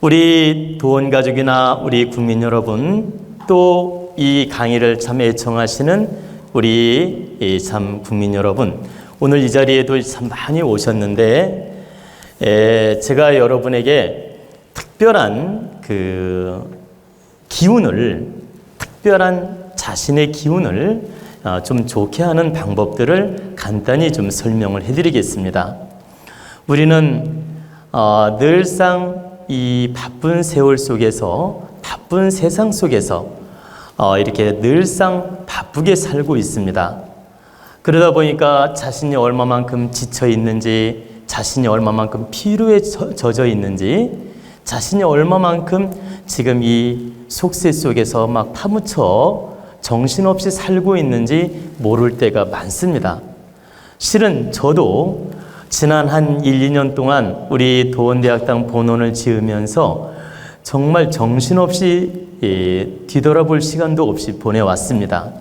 우리 도원 가족이나 우리 국민 여러분, 또 이 강의를 참 애청하시는 우리 참 국민 여러분, 오늘 이 자리에도 참 많이 오셨는데, 제가 여러분에게 특별한 특별한 자신의 기운을 좀 좋게 하는 방법들을 간단히 좀 설명을 해드리겠습니다. 우리는 늘상 이 바쁜 세월 속에서, 바쁜 세상 속에서 이렇게 늘상 바쁘게 살고 있습니다. 그러다 보니까 자신이 얼마만큼 지쳐 있는지, 자신이 얼마만큼 피로에 젖어 있는지, 자신이 얼마만큼 지금 이 속세 속에서 막 파묻혀 정신없이 살고 있는지 모를 때가 많습니다. 실은 저도 지난 한 1, 2년 동안 우리 도원대학당 본원을 지으면서 정말 정신없이 뒤돌아볼 시간도 없이 보내왔습니다.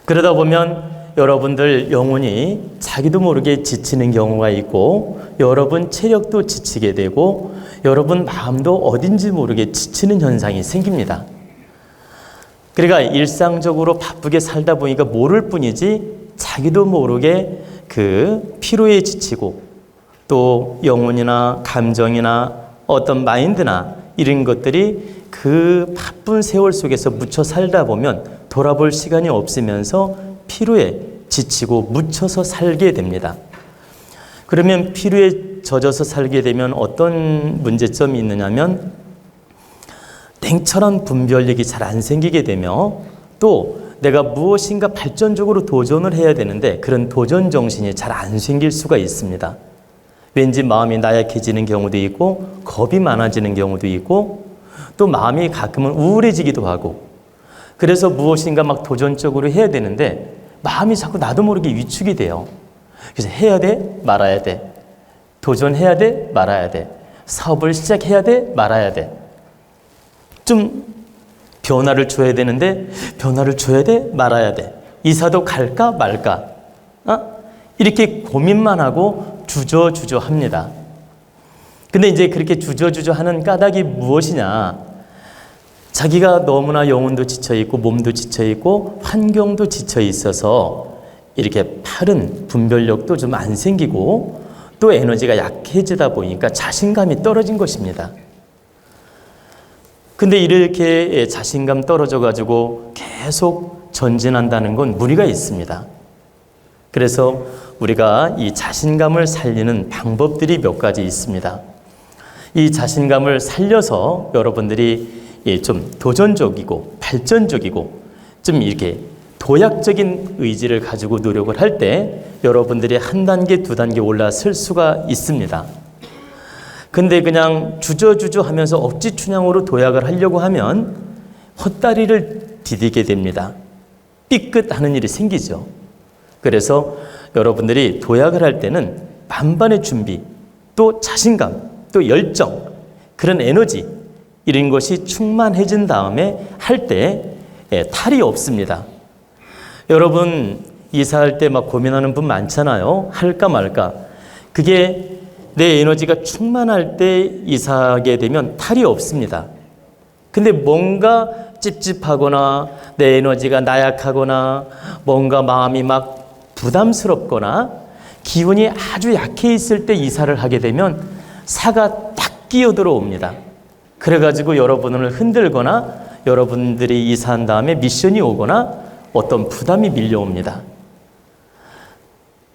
그러다 보면 여러분들 영혼이 자기도 모르게 지치는 경우가 있고, 여러분 체력도 지치게 되고, 여러분 마음도 어딘지 모르게 지치는 현상이 생깁니다. 그러니까 일상적으로 바쁘게 살다 보니까 모를 뿐이지 자기도 모르게 피로에 지치고, 또 영혼이나 감정이나 어떤 마인드나 이런 것들이 그 바쁜 세월 속에서 묻혀 살다 보면 돌아볼 시간이 없으면서 피로에 지치고 묻혀서 살게 됩니다. 그러면 피로에 젖어서 살게 되면 어떤 문제점이 있느냐면, 냉철한 분별력이 잘 안 생기게 되며, 또 내가 무엇인가 발전적으로 도전을 해야 되는데 그런 도전 정신이 잘 안 생길 수가 있습니다. 왠지 마음이 나약해지는 경우도 있고, 겁이 많아지는 경우도 있고, 또 마음이 가끔은 우울해지기도 하고, 그래서 무엇인가 막 도전적으로 해야 되는데 마음이 자꾸 나도 모르게 위축이 돼요. 그래서 해야 돼, 말아야 돼. 도전해야 돼, 말아야 돼. 사업을 시작해야 돼, 말아야 돼. 좀 변화를 줘야 되는데 변화를 줘야 돼, 말아야 돼. 이사도 갈까 말까. 이렇게 고민만 하고 주저주저 합니다. 근데 이제 그렇게 주저주저 하는 까닭이 무엇이냐? 자기가 너무나 영혼도 지쳐있고 몸도 지쳐있고 환경도 지쳐있어서 이렇게 빠른 분별력도 좀 안 생기고, 또 에너지가 약해지다 보니까 자신감이 떨어진 것입니다. 근데 이렇게 자신감 떨어져 가지고 계속 전진한다는 건 무리가 있습니다. 그래서 우리가 이 자신감을 살리는 방법들이 몇 가지 있습니다. 이 자신감을 살려서 여러분들이 좀 도전적이고 발전적이고 좀 이렇게 도약적인 의지를 가지고 노력을 할 때 여러분들이 한 단계, 두 단계 올라설 수가 있습니다. 근데 그냥 주저주저 하면서 억지춘향으로 도약을 하려고 하면 헛다리를 디디게 됩니다. 삐끗하는 일이 생기죠. 그래서 여러분들이 도약을 할 때는 만반의 준비, 또 자신감, 또 열정, 그런 에너지, 이런 것이 충만해진 다음에 할 때 탈이 없습니다. 여러분 이사할 때 막 고민하는 분 많잖아요. 할까 말까. 그게 내 에너지가 충만할 때 이사하게 되면 탈이 없습니다. 근데 뭔가 찝찝하거나 내 에너지가 나약하거나 뭔가 마음이 막 부담스럽거나 기운이 아주 약해 있을 때 이사를 하게 되면 사가 딱 끼어들어옵니다. 그래가지고 여러분을 흔들거나 여러분들이 이사한 다음에 미션이 오거나 어떤 부담이 밀려옵니다.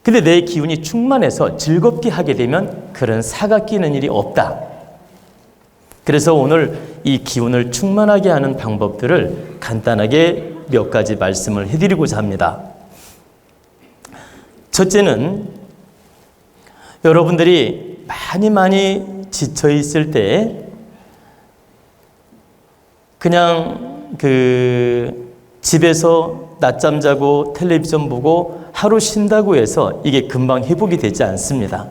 근데 내 기운이 충만해서 즐겁게 하게 되면 그런 사가 끼는 일이 없다. 그래서 오늘 이 기운을 충만하게 하는 방법들을 간단하게 몇 가지 말씀을 해드리고자 합니다. 첫째는 여러분들이 많이 지쳐 있을 때 그냥 집에서 낮잠 자고 텔레비전 보고 하루 쉰다고 해서 이게 금방 회복이 되지 않습니다.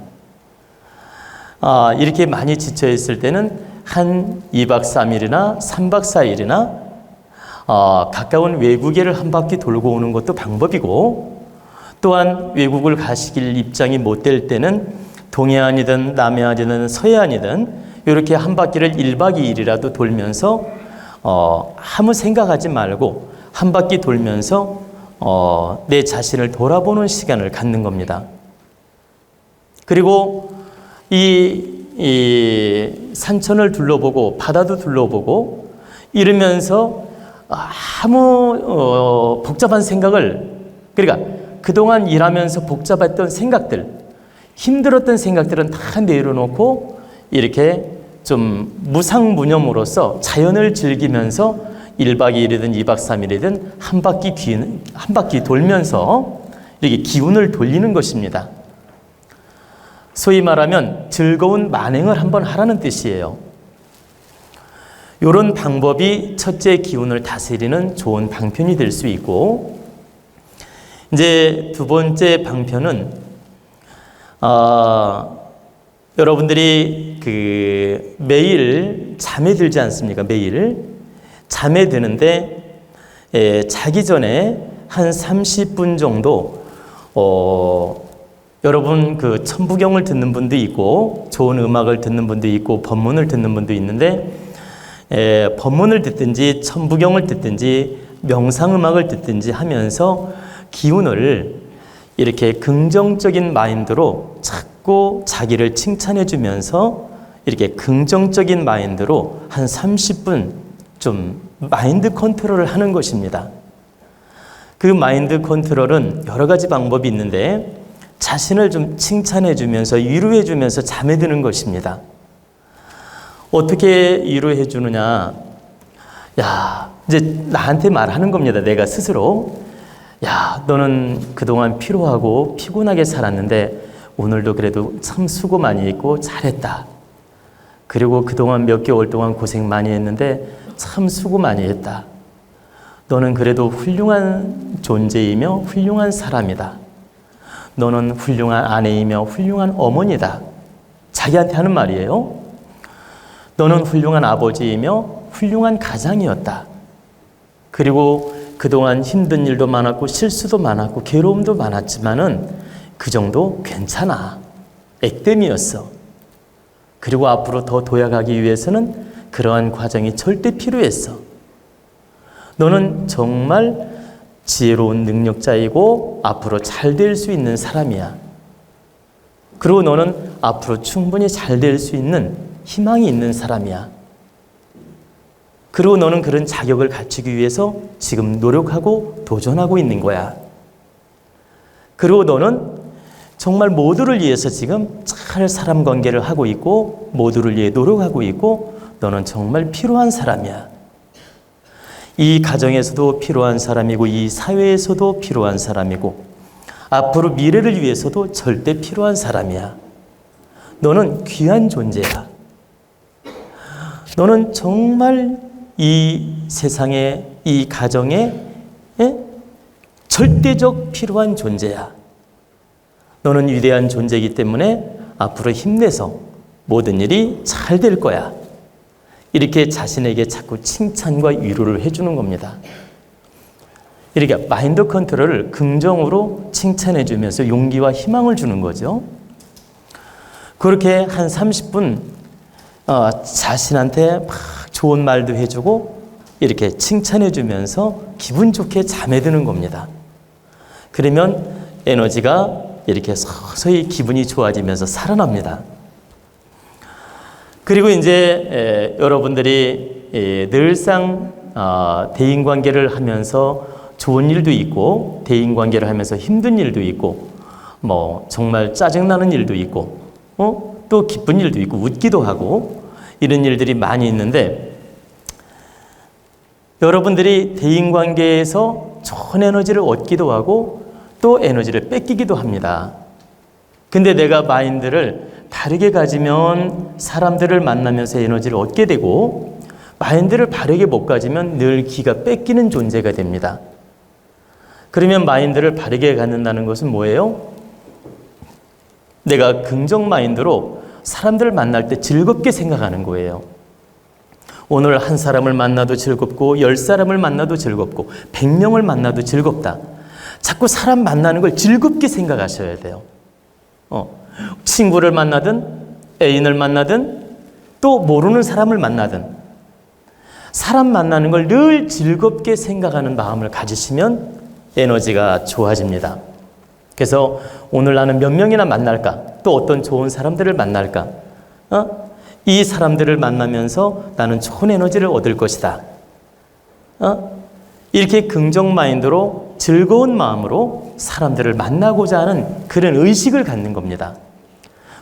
이렇게 많이 지쳐 있을 때는 한 2박 3일이나 3박 4일이나 가까운 외국에를 한 바퀴 돌고 오는 것도 방법이고, 또한 외국을 가시길 입장이 못 될 때는 동해안이든 남해안이든 서해안이든 이렇게 한 바퀴를 1박 2일이라도 돌면서 아무 생각하지 말고 한 바퀴 돌면서 내 자신을 돌아보는 시간을 갖는 겁니다. 그리고 이 산천을 둘러보고 바다도 둘러보고 이러면서 아무 복잡한 생각을, 그러니까 그동안 일하면서 복잡했던 생각들, 힘들었던 생각들은 다 내려놓고 이렇게 좀 무상무념으로서 자연을 즐기면서 1박 2일이든 2박 3일이든 한 바퀴 돌면서 이렇게 기운을 돌리는 것입니다. 소위 말하면 즐거운 만행을 한번 하라는 뜻이에요. 이런 방법이 첫째 기운을 다스리는 좋은 방편이 될 수 있고, 이제 두 번째 방편은 여러분들이 매일 잠에 들지 않습니까? 매일 잠에 드는데 자기 전에 한 30분 정도 여러분 천부경을 듣는 분도 있고 좋은 음악을 듣는 분도 있고 법문을 듣는 분도 있는데 법문을 듣든지 천부경을 듣든지 명상음악을 듣든지 하면서 기운을 이렇게 긍정적인 마인드로 자꾸 자기를 칭찬해 주면서 이렇게 긍정적인 마인드로 한 30분 좀 마인드 컨트롤을 하는 것입니다. 그 마인드 컨트롤은 여러 가지 방법이 있는데 자신을 좀 칭찬해 주면서 위로해 주면서 잠에 드는 것입니다. 어떻게 위로해 주느냐? 야, 이제 나한테 말하는 겁니다. 내가 스스로. 야, 너는 그동안 피로하고 피곤하게 살았는데 오늘도 그래도 참 수고 많이 했고 잘했다. 그리고 그동안 몇 개월 동안 고생 많이 했는데 참 수고 많이 했다. 너는 그래도 훌륭한 존재이며 훌륭한 사람이다. 너는 훌륭한 아내이며 훌륭한 어머니다. 자기한테 하는 말이에요. 너는 훌륭한 아버지이며 훌륭한 가장이었다. 그리고 그동안 힘든 일도 많았고 실수도 많았고 괴로움도 많았지만은 그 정도 괜찮아. 액땜이었어. 그리고 앞으로 더 도약하기 위해서는 그러한 과정이 절대 필요했어. 너는 정말 지혜로운 능력자이고 앞으로 잘 될 수 있는 사람이야. 그리고 너는 앞으로 충분히 잘 될 수 있는 희망이 있는 사람이야. 그리고 너는 그런 자격을 갖추기 위해서 지금 노력하고 도전하고 있는 거야. 그리고 너는 정말 모두를 위해서 지금 잘 사람 관계를 하고 있고 모두를 위해 노력하고 있고 너는 정말 필요한 사람이야. 이 가정에서도 필요한 사람이고 이 사회에서도 필요한 사람이고 앞으로 미래를 위해서도 절대 필요한 사람이야. 너는 귀한 존재야. 너는 정말 이 세상에 이 가정에 절대적 필요한 존재야. 너는 위대한 존재이기 때문에 앞으로 힘내서 모든 일이 잘 될 거야. 이렇게 자신에게 자꾸 칭찬과 위로를 해주는 겁니다. 이렇게 마인드 컨트롤을 긍정으로 칭찬해 주면서 용기와 희망을 주는 거죠. 그렇게 한 30분 자신한테 막 좋은 말도 해주고 이렇게 칭찬해 주면서 기분 좋게 잠에 드는 겁니다. 그러면 에너지가 이렇게 서서히 기분이 좋아지면서 살아납니다. 그리고 이제 여러분들이 늘상 대인관계를 하면서 좋은 일도 있고 대인관계를 하면서 힘든 일도 있고 뭐 정말 짜증나는 일도 있고 또 기쁜 일도 있고 웃기도 하고 이런 일들이 많이 있는데 여러분들이 대인관계에서 좋은 에너지를 얻기도 하고 또 에너지를 뺏기기도 합니다. 근데 내가 마인드를 바르게 가지면 사람들을 만나면서 에너지를 얻게 되고 마인드를 바르게 못 가지면 늘 기가 뺏기는 존재가 됩니다. 그러면 마인드를 바르게 갖는다는 것은 뭐예요? 내가 긍정 마인드로 사람들을 만날 때 즐겁게 생각하는 거예요. 오늘 한 사람을 만나도 즐겁고 10사람을 만나도 즐겁고 100명을 만나도 즐겁다. 자꾸 사람 만나는 걸 즐겁게 생각하셔야 돼요. 친구를 만나든 애인을 만나든 또 모르는 사람을 만나든 사람 만나는 걸 늘 즐겁게 생각하는 마음을 가지시면 에너지가 좋아집니다. 그래서 오늘 나는 몇 명이나 만날까? 또 어떤 좋은 사람들을 만날까? 이 사람들을 만나면서 나는 좋은 에너지를 얻을 것이다. 이렇게 긍정 마인드로 즐거운 마음으로 사람들을 만나고자 하는 그런 의식을 갖는 겁니다.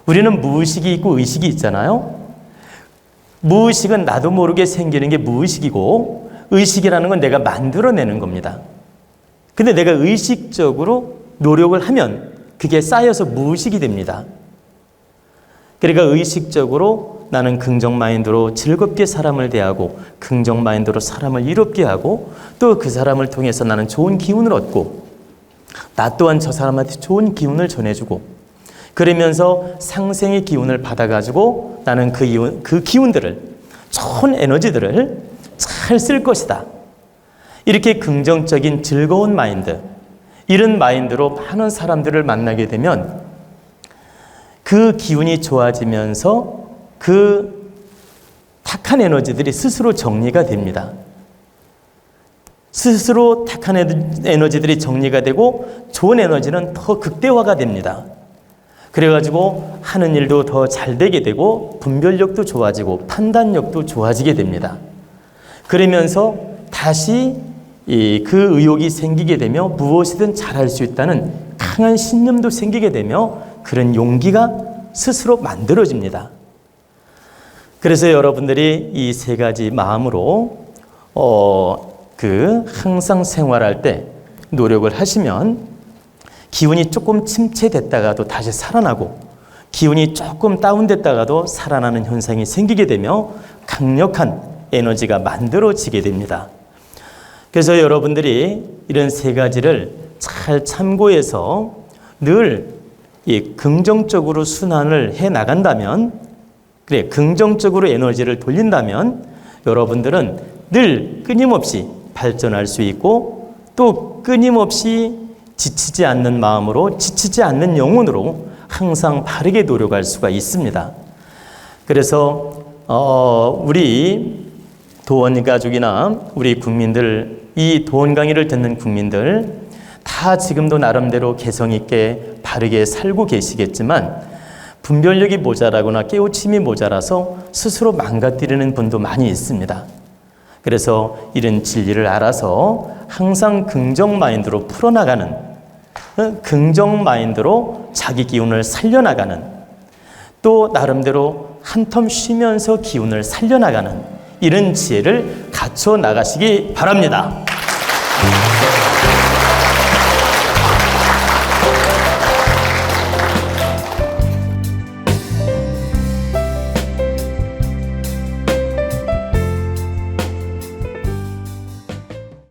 우리는 무의식이 있고 의식이 있잖아요. 무의식은 나도 모르게 생기는 게 무의식이고 의식이라는 건 내가 만들어내는 겁니다. 근데 내가 의식적으로 노력을 하면 그게 쌓여서 무의식이 됩니다. 그러니까 의식적으로 나는 긍정 마인드로 즐겁게 사람을 대하고 긍정 마인드로 사람을 이롭게 하고 또 그 사람을 통해서 나는 좋은 기운을 얻고 나 또한 저 사람한테 좋은 기운을 전해주고 그러면서 상생의 기운을 받아가지고 나는 그 기운들을 좋은 에너지들을 잘 쓸 것이다. 이렇게 긍정적인 즐거운 마인드 이런 마인드로 많은 사람들을 만나게 되면 그 기운이 좋아지면서 그 탁한 에너지들이 스스로 정리가 됩니다. 스스로 탁한 에너지들이 정리가 되고 좋은 에너지는 더 극대화가 됩니다. 그래가지고 하는 일도 더 잘 되게 되고 분별력도 좋아지고 판단력도 좋아지게 됩니다. 그러면서 다시 그 의욕이 생기게 되며 무엇이든 잘할 수 있다는 강한 신념도 생기게 되며 그런 용기가 스스로 만들어집니다. 그래서 여러분들이 이 세 가지 마음으로 항상 생활할 때 노력을 하시면 기운이 조금 침체됐다가도 다시 살아나고 기운이 조금 다운됐다가도 살아나는 현상이 생기게 되며 강력한 에너지가 만들어지게 됩니다. 그래서 여러분들이 이런 세 가지를 잘 참고해서 늘 긍정적으로 순환을 해 나간다면, 긍정적으로 에너지를 돌린다면 여러분들은 늘 끊임없이 발전할 수 있고 또 끊임없이 지치지 않는 마음으로 지치지 않는 영혼으로 항상 바르게 노력할 수가 있습니다. 그래서 우리 도원 가족이나 우리 국민들, 이 도원 강의를 듣는 국민들 다 지금도 나름대로 개성 있게 바르게 살고 계시겠지만 분별력이 모자라거나 깨우침이 모자라서 스스로 망가뜨리는 분도 많이 있습니다. 그래서 이런 진리를 알아서 항상 긍정 마인드로 풀어나가는, 긍정 마인드로 자기 기운을 살려나가는, 또 나름대로 한텀 쉬면서 기운을 살려나가는 이런 지혜를 갖춰 나가시기 바랍니다.